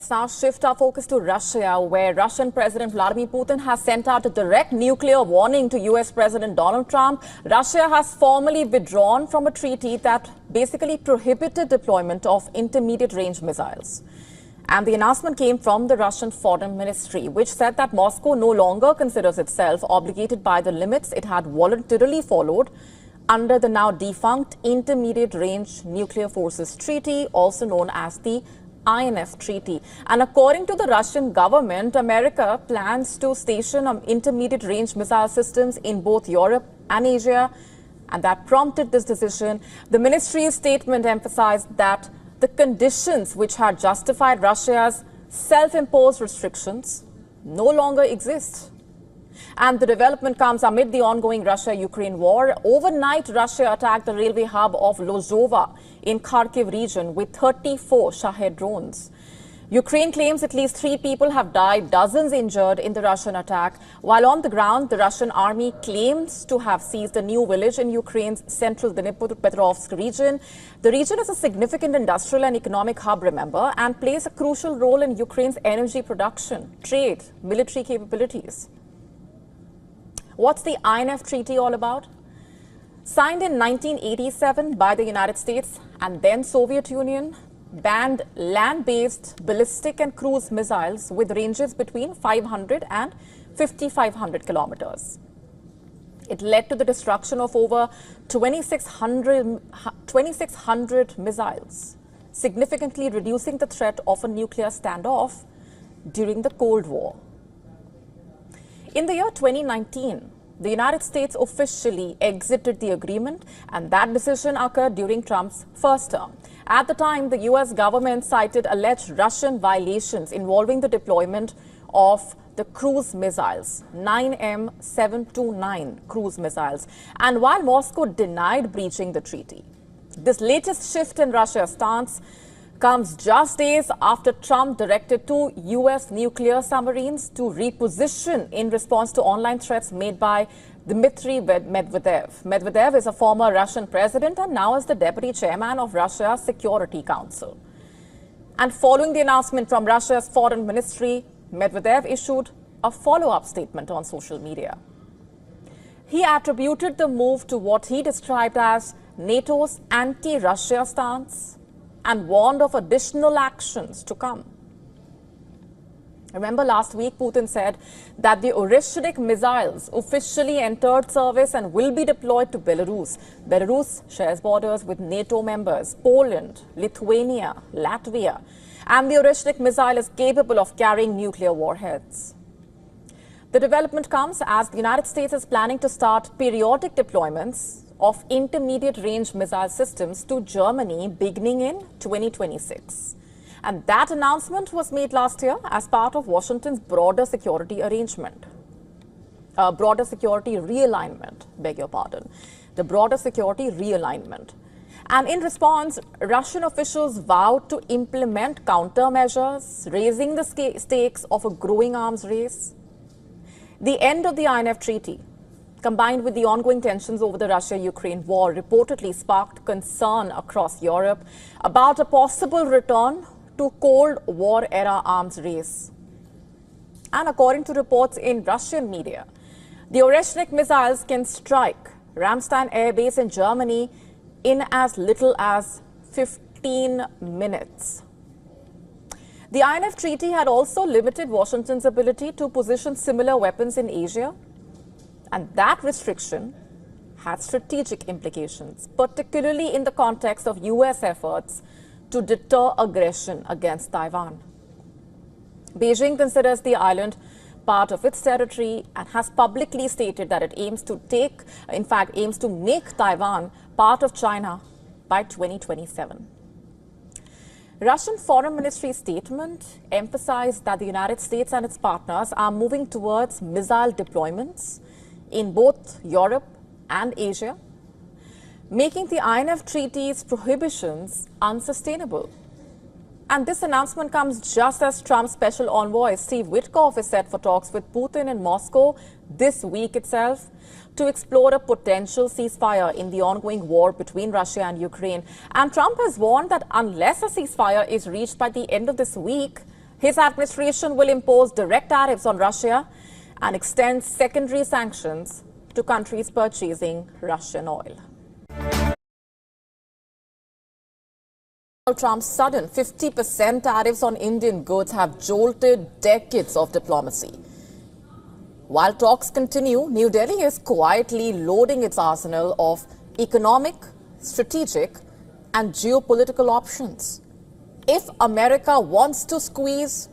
Let's now shift our focus to Russia, where Russian President Vladimir Putin has sent out a direct nuclear warning to US President Donald Trump. Russia has formally withdrawn from a treaty that basically prohibited deployment of intermediate-range missiles. And the announcement came from the Russian Foreign Ministry, which said that Moscow no longer considers itself obligated by the limits it had voluntarily followed under the now defunct Intermediate-Range Nuclear Forces Treaty, also known as the INF Treaty. And according to the Russian government, America plans to station intermediate-range missile systems in both Europe and Asia, and that prompted this decision. The ministry's statement emphasized that the conditions which had justified Russia's self-imposed restrictions no longer exist. And the development comes amid the ongoing Russia-Ukraine war. Overnight, Russia attacked the railway hub of Lozova in Kharkiv region with 34 Shahed drones. Ukraine claims at least 3 people have died, dozens injured in the Russian attack. While on the ground, the Russian army claims to have seized a new village in Ukraine's central Dnipropetrovsk region. The region is a significant industrial and economic hub, remember, and plays a crucial role in Ukraine's energy production, trade, military capabilities. What's the INF Treaty all about? Signed in 1987 by the United States and then Soviet Union, banned land-based ballistic and cruise missiles with ranges between 500 and 5,500 kilometers. It led to the destruction of over 2,600 missiles, significantly reducing the threat of a nuclear standoff during the Cold War. In the year 2019, the United States officially exited the agreement, and that decision occurred during Trump's first term. At the time, the U.S. government cited alleged Russian violations involving the deployment of the cruise missiles, 9M729 cruise missiles. And while Moscow denied breaching the treaty, this latest shift in Russia's stance comes just days after Trump directed 2 U.S. nuclear submarines to reposition in response to online threats made by Dmitry Medvedev. Medvedev is a former Russian president and now is the deputy chairman of Russia's Security Council. And following the announcement from Russia's foreign ministry, Medvedev issued a follow-up statement on social media. He attributed the move to what he described as NATO's anti-Russia stance and warned of additional actions to come. Remember, last week Putin said that the Oreshnik missiles officially entered service and will be deployed to Belarus. Belarus shares borders with NATO members Poland, Lithuania, Latvia, and the Oreshnik missile is capable of carrying nuclear warheads. The development comes as the United States is planning to start periodic deployments of intermediate-range missile systems to Germany beginning in 2026. And that announcement was made last year as part of Washington's broader security arrangement. Broader security realignment, beg your pardon. The broader security realignment. And in response, Russian officials vowed to implement countermeasures, raising the stakes of a growing arms race. The end of the INF Treaty, combined with the ongoing tensions over the Russia-Ukraine war, reportedly sparked concern across Europe about a possible return to Cold War-era arms race. And according to reports in Russian media, the Oreshnik missiles can strike Ramstein Air Base in Germany in as little as 15 minutes. The INF Treaty had also limited Washington's ability to position similar weapons in Asia. And that restriction had strategic implications, particularly in the context of U.S. efforts to deter aggression against Taiwan. Beijing considers the island part of its territory and has publicly stated that it aims to make Taiwan part of China by 2027. Russian Foreign Ministry statement emphasized that the United States and its partners are moving towards missile deployments in both Europe and Asia, making the INF Treaty's prohibitions unsustainable. And this announcement comes just as Trump's special envoy, Steve Witkoff, is set for talks with Putin in Moscow this week itself to explore a potential ceasefire in the ongoing war between Russia and Ukraine. And Trump has warned that unless a ceasefire is reached by the end of this week, His administration will impose direct tariffs on Russia and extend secondary sanctions to countries purchasing Russian oil. Donald Trump's sudden 50% tariffs on Indian goods have jolted decades of diplomacy. While talks continue, New Delhi is quietly loading its arsenal of economic, strategic, and geopolitical options. If America wants to squeeze,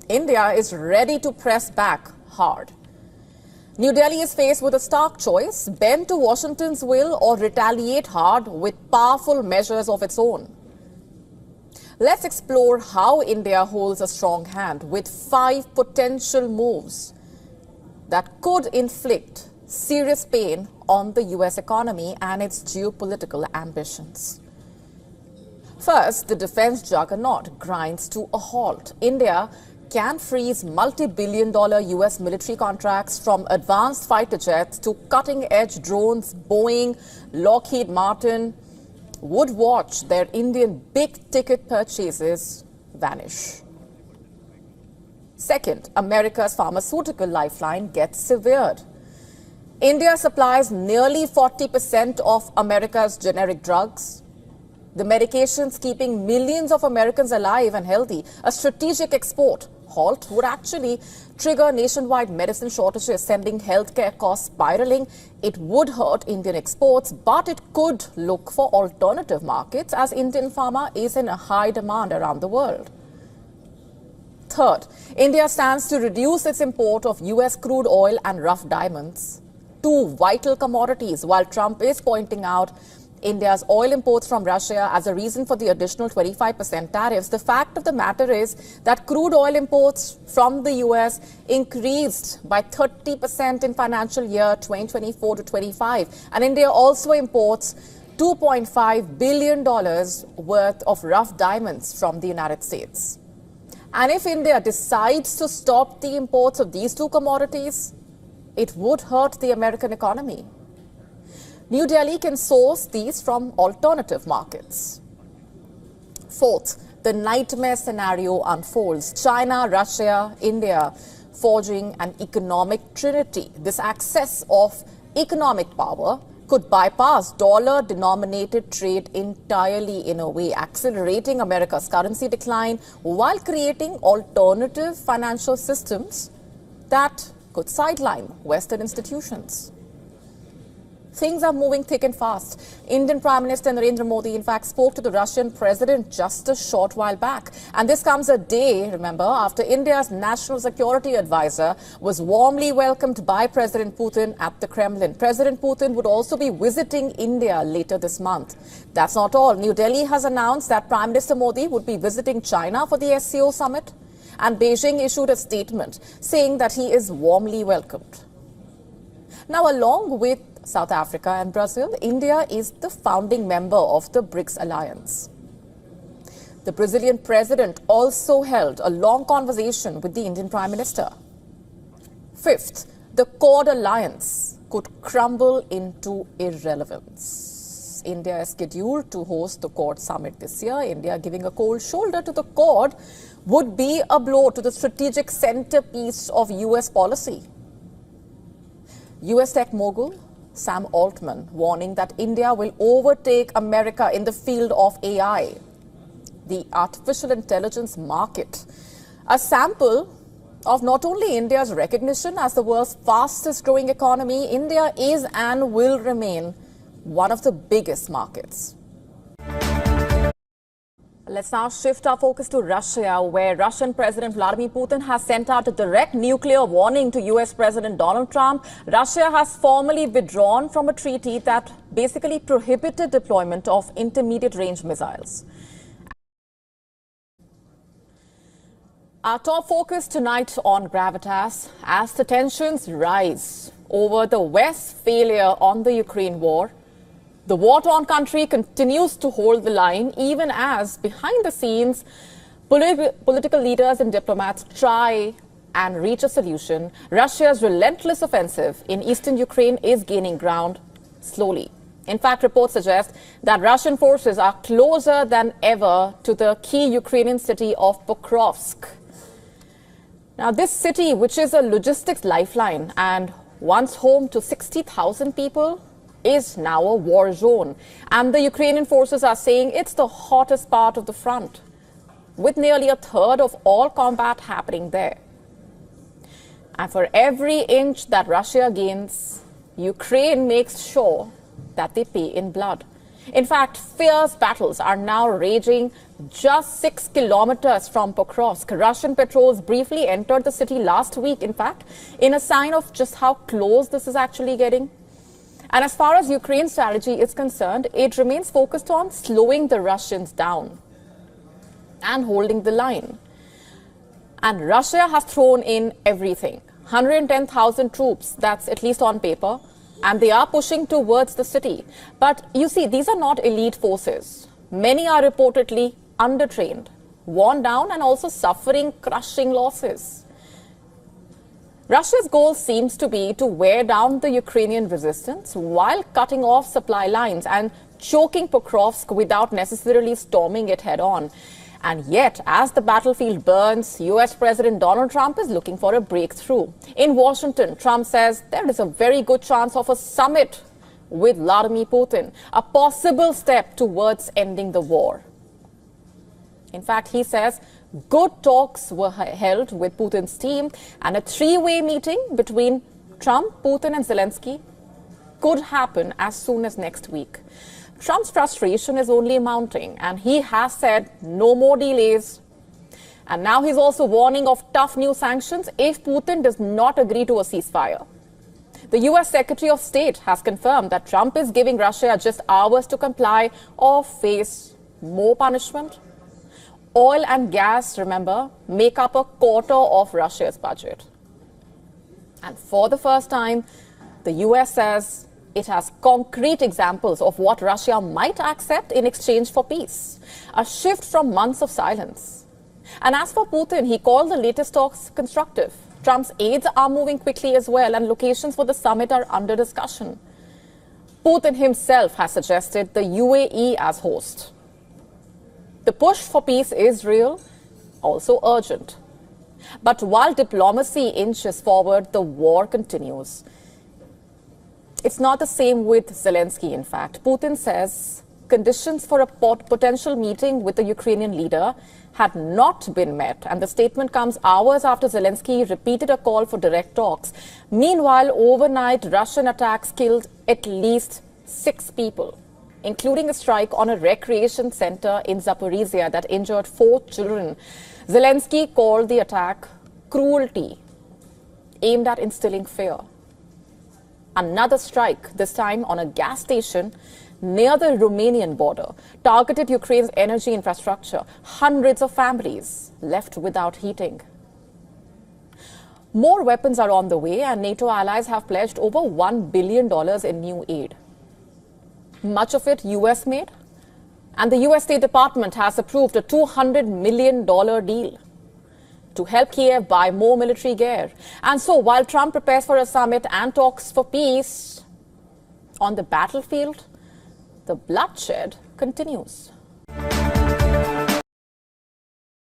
India is ready to press back hard. New Delhi is faced with a stark choice: bend to Washington's will or retaliate hard with powerful measures of its own. Let's explore how India holds a strong hand with 5 potential moves that could inflict serious pain on the US economy and its geopolitical ambitions. First, the defense juggernaut grinds to a halt. India can freeze multi-billion-dollar US military contracts, from advanced fighter jets to cutting-edge drones. Boeing, Lockheed Martin would watch their Indian big-ticket purchases vanish. Second, America's pharmaceutical lifeline gets severed. India supplies nearly 40% of America's generic drugs, the medications keeping millions of Americans alive and healthy. A strategic export halt would actually trigger nationwide medicine shortages, sending healthcare costs spiraling. It would hurt Indian exports, but it could look for alternative markets, as Indian pharma is in a high demand around the world. Third, India stands to reduce its import of US crude oil and rough diamonds, 2 vital commodities, while Trump is pointing out India's oil imports from Russia as a reason for the additional 25% tariffs. The fact of the matter is that crude oil imports from the US increased by 30% in financial year 2024 to 25, and India also imports $2.5 billion worth of rough diamonds from the United States. And if India decides to stop the imports of these 2 commodities, it would hurt the American economy. New Delhi can source these from alternative markets. Fourth, the nightmare scenario unfolds. China, Russia, India forging an economic trinity. This access of economic power could bypass dollar-denominated trade entirely, in a way, accelerating America's currency decline while creating alternative financial systems that could sideline Western institutions. Things are moving thick and fast. Indian Prime Minister Narendra Modi, in fact, spoke to the Russian president just a short while back. And this comes a day, remember, after India's national security advisor was warmly welcomed by President Putin at the Kremlin. President Putin would also be visiting India later this month. That's not all. New Delhi has announced that Prime Minister Modi would be visiting China for the SCO summit. And Beijing issued a statement saying that he is warmly welcomed. Now, along with South Africa and Brazil, India is the founding member of the BRICS alliance. The Brazilian president also held a long conversation with the Indian Prime Minister. Fifth, the Quad alliance could crumble into irrelevance. India is scheduled to host the Quad summit this year. India giving a cold shoulder to the Quad would be a blow to the strategic centerpiece of US policy. US tech mogul Sam Altman warning that India will overtake America in the field of AI, the artificial intelligence market. A sample of not only India's recognition as the world's fastest growing economy, India is and will remain one of the biggest markets. Let's now shift our focus to Russia, where Russian President Vladimir Putin has sent out a direct nuclear warning to US President Donald Trump. Russia has formally withdrawn from a treaty that basically prohibited deployment of intermediate-range missiles. Our top focus tonight on gravitas as the tensions rise over the West's failure on the Ukraine war. The war-torn country continues to hold the line, even as, behind the scenes, political leaders and diplomats try and reach a solution. Russia's relentless offensive in eastern Ukraine is gaining ground slowly. In fact, reports suggest that Russian forces are closer than ever to the key Ukrainian city of Pokrovsk. Now, this city, which is a logistics lifeline and once home to 60,000 people, is now a war zone. And the Ukrainian forces are saying it's the hottest part of the front, with nearly a third of all combat happening there. And for every inch that Russia gains, Ukraine makes sure that they pay in blood. In fact, fierce battles are now raging just 6 kilometers from Pokrovsk. Russian patrols briefly entered the city last week, in fact, in a sign of just how close this is actually getting. And as far as Ukraine's strategy is concerned, it remains focused on slowing the Russians down and holding the line. And Russia has thrown in everything. 110,000 troops, that's at least on paper. And they are pushing towards the city. But you see, these are not elite forces. Many are reportedly undertrained, worn down, and also suffering crushing losses. Russia's goal seems to be to wear down the Ukrainian resistance while cutting off supply lines and choking Pokrovsk without necessarily storming it head on. And yet, as the battlefield burns, US President Donald Trump is looking for a breakthrough. In Washington, Trump says there is a very good chance of a summit with Vladimir Putin, a possible step towards ending the war. In fact, he says good talks were held with Putin's team, and a three-way meeting between Trump, Putin and Zelensky could happen as soon as next week. Trump's frustration is only mounting, and he has said no more delays. And now he's also warning of tough new sanctions if Putin does not agree to a ceasefire. The US Secretary of State has confirmed that Trump is giving Russia just hours to comply or face more punishment. Oil and gas, remember, make up a quarter of Russia's budget. And for the first time, the US says it has concrete examples of what Russia might accept in exchange for peace, a shift from months of silence. And as for Putin, he called the latest talks constructive. Trump's aides are moving quickly as well, and locations for the summit are under discussion. Putin himself has suggested the UAE as host. The push for peace is real, also urgent. But while diplomacy inches forward, the war continues. It's not the same with Zelensky, in fact. Putin says conditions for a potential meeting with the Ukrainian leader had not been met, and the statement comes hours after Zelensky repeated a call for direct talks. Meanwhile, overnight, Russian attacks killed at least 6 people, including a strike on a recreation center in Zaporizhia that injured 4 children. Zelensky called the attack cruelty, aimed at instilling fear. Another strike, this time on a gas station near the Romanian border, targeted Ukraine's energy infrastructure. Hundreds of families left without heating. More weapons are on the way, and NATO allies have pledged over $1 billion in new aid. Much of it US-made, and the US State Department has approved a $200 million deal to help Kiev buy more military gear. And so while Trump prepares for a summit and talks for peace, on the battlefield, the bloodshed continues.